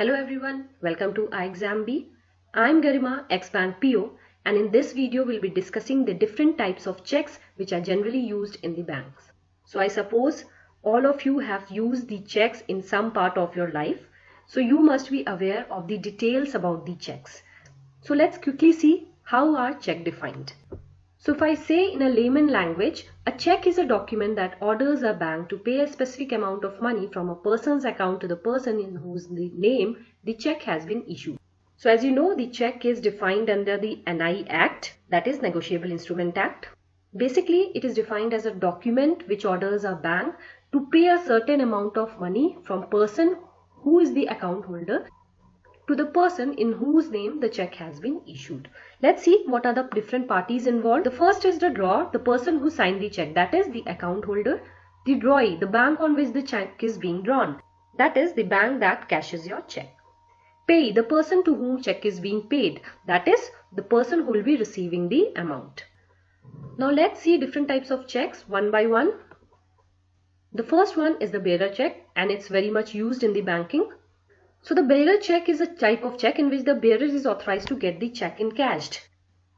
Hello everyone, welcome to iExamB. I'm Garima, ex-bank PO, and in this video we'll be discussing the different types of checks which are generally used in the banks. So I suppose all of you have used the checks in some part of your life, so you must be aware of the details about the checks. So let's quickly see how are checks defined. So if I say in a layman language, a check is a document that orders a bank to pay a specific amount of money from a person's account to the person in whose name the check has been issued. So as you know, the check is defined under the NI Act, that is Negotiable Instrument Act. Basically, it is defined as a document which orders a bank to pay a certain amount of money from person who is the account holder to the person in whose name the check has been issued. Let's see what are the different parties involved. The first is the drawer, the person who signed the check, that is the account holder. The drawee, the bank on which the check is being drawn, that is the bank that cashes your check. Payee, the person to whom check is being paid, that is the person who will be receiving the amount. Now let's see different types of checks one by one. The first one is the bearer check, and it's very much used in the banking. So the bearer check is a type of check in which the bearer is authorized to get the check encashed.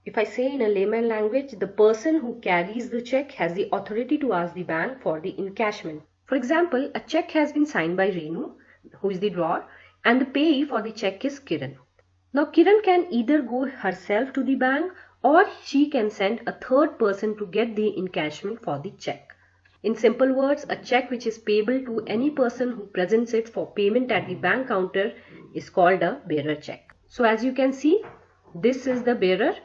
If I say in a layman language, the person who carries the check has the authority to ask the bank for the encashment. For example, a check has been signed by Renu, who is the drawer, and the payee for the check is Kiran. Now Kiran can either go herself to the bank or she can send a third person to get the encashment for the check. In simple words, a check which is payable to any person who presents it for payment at the bank counter is called a bearer check. So as you can see, this is the bearer,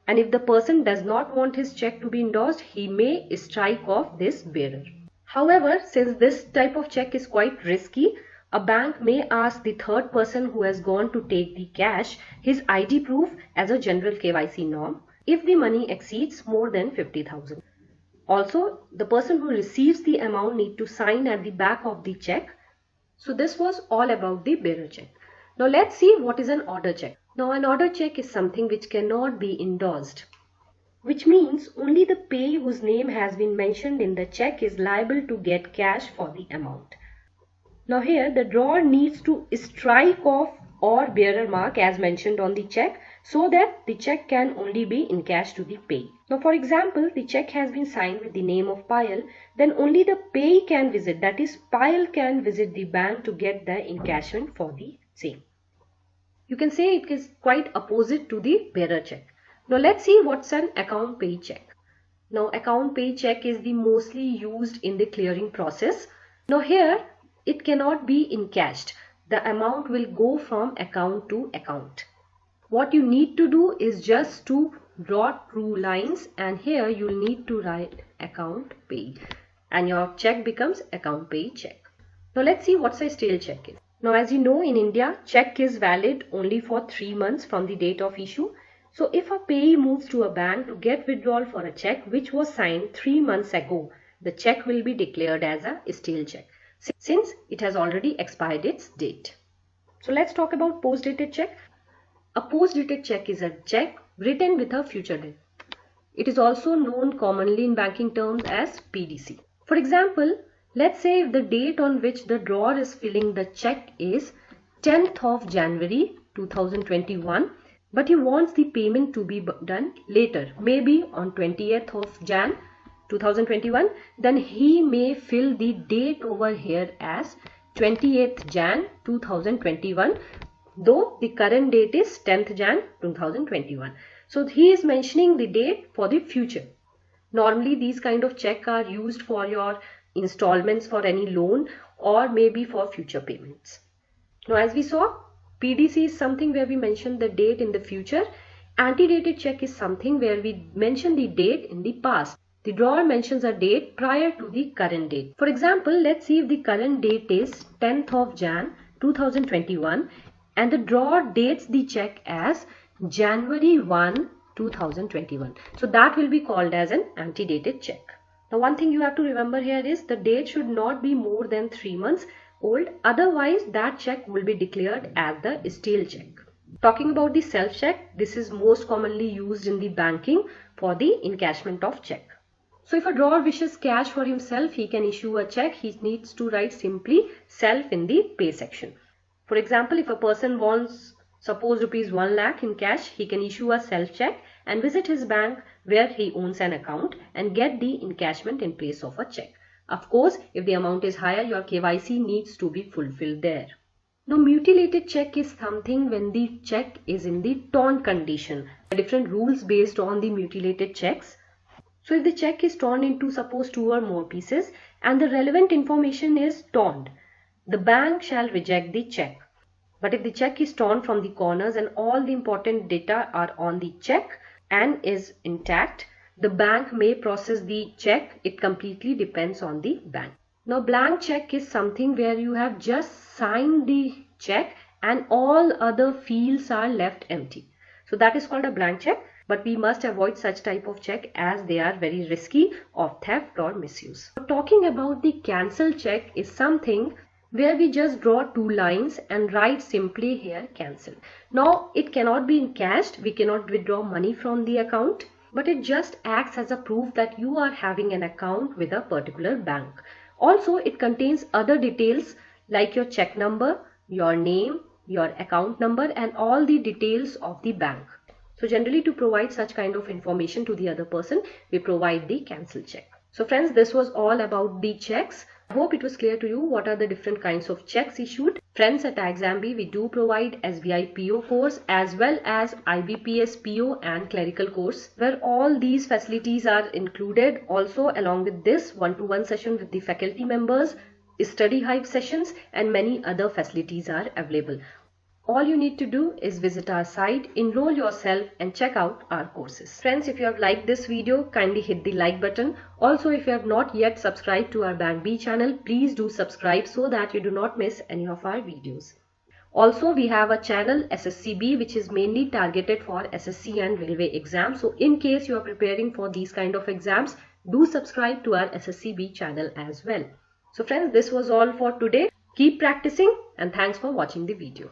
and if the person does not want his check to be endorsed, he may strike off this bearer. However, since this type of check is quite risky, a bank may ask the third person who has gone to take the cash his ID proof as a general KYC norm if the money exceeds more than 50,000. Also, the person who receives the amount need to sign at the back of the check. So this was all about the bearer check. Now let's see what is an order check. Now an order check is something which cannot be endorsed, which means only the payee whose name has been mentioned in the check is liable to get cash for the amount. Now here the drawer needs to strike off or bearer mark as mentioned on the check so that the check can only be encashed to the payee. Now for example, the check has been signed with the name of Payal, then only the payee can visit, that is Payal can visit the bank to get the encashment for the same. You can say it is quite opposite to the bearer check. Now let's see what's an account payee check. Now account payee check is the mostly used in the clearing process. Now here it cannot be encashed. The amount will go from account to account. What you need to do is just to draw true lines, and here you will need to write account payee and your check becomes account payee check. Now let's see what's a stale check is. Now as you know, in India, check is valid only for 3 months from the date of issue. So if a payee moves to a bank to get withdrawal for a check which was signed 3 months ago, the check will be declared as a stale check since it has already expired its date. So let's talk about post-dated check. A post-dated check is a check written with a future date. It is also known commonly in banking terms as PDC. For example, let's say if the date on which the drawer is filling the check is 10th of January 2021, but he wants the payment to be done later, maybe on 20th of Jan 2021, then he may fill the date over here as 28th Jan 2021, though the current date is 10th Jan 2021. So he is mentioning the date for the future. Normally these kind of check are used for your installments for any loan or maybe for future payments. Now as we saw, PDC is something where we mention the date in the future. Antedated check is something where we mention the date in the past. The drawer mentions a date prior to the current date. For example, let's see if the current date is 10th of Jan 2021 and the drawer dates the check as January 1, 2021. So that will be called as an antedated check. Now one thing you have to remember here is the date should not be more than 3 months old. Otherwise that check will be declared as the stale check. Talking about the self check, this is most commonly used in the banking for the encashment of check. So if a drawer wishes cash for himself, he can issue a check. He needs to write simply self in the pay section. For example, if a person wants, suppose rupees 1 lakh in cash, he can issue a self check and visit his bank where he owns an account and get the encashment in place of a check. Of course, if the amount is higher, your KYC needs to be fulfilled there. Now, mutilated check is something when the check is in the torn condition. There are different rules based on the mutilated checks. So if the check is torn into suppose 2 or more pieces and the relevant information is torn, the bank shall reject the check. But if the check is torn from the corners and all the important data are on the check and is intact, the bank may process the check. It completely depends on the bank. Now, blank check is something where you have just signed the check and all other fields are left empty. So that is called a blank check, but we must avoid such type of check as they are very risky of theft or misuse. Talking about the cancel check is something where we just draw 2 lines and write simply here cancel. Now, it cannot be encashed. We cannot withdraw money from the account, but it just acts as a proof that you are having an account with a particular bank. Also, it contains other details like your check number, your name, your account number and all the details of the bank. So generally, to provide such kind of information to the other person, we provide the cancel check. So friends, this was all about the checks. I hope it was clear to you what are the different kinds of checks issued. Friends, at iXambi, we do provide SBI PO course as well as IBPS PO and clerical course where all these facilities are included. Also, along with this one-to-one session with the faculty members, study hive sessions and many other facilities are available. All you need to do is visit our site, enroll yourself and check out our courses. Friends, if you have liked this video, kindly hit the like button. Also, if you have not yet subscribed to our Bank B channel, please do subscribe so that you do not miss any of our videos. Also, we have a channel SSCB which is mainly targeted for SSC and railway exams. So in case you are preparing for these kind of exams, do subscribe to our SSCB channel as well. So friends, this was all for today. Keep practicing and thanks for watching the video.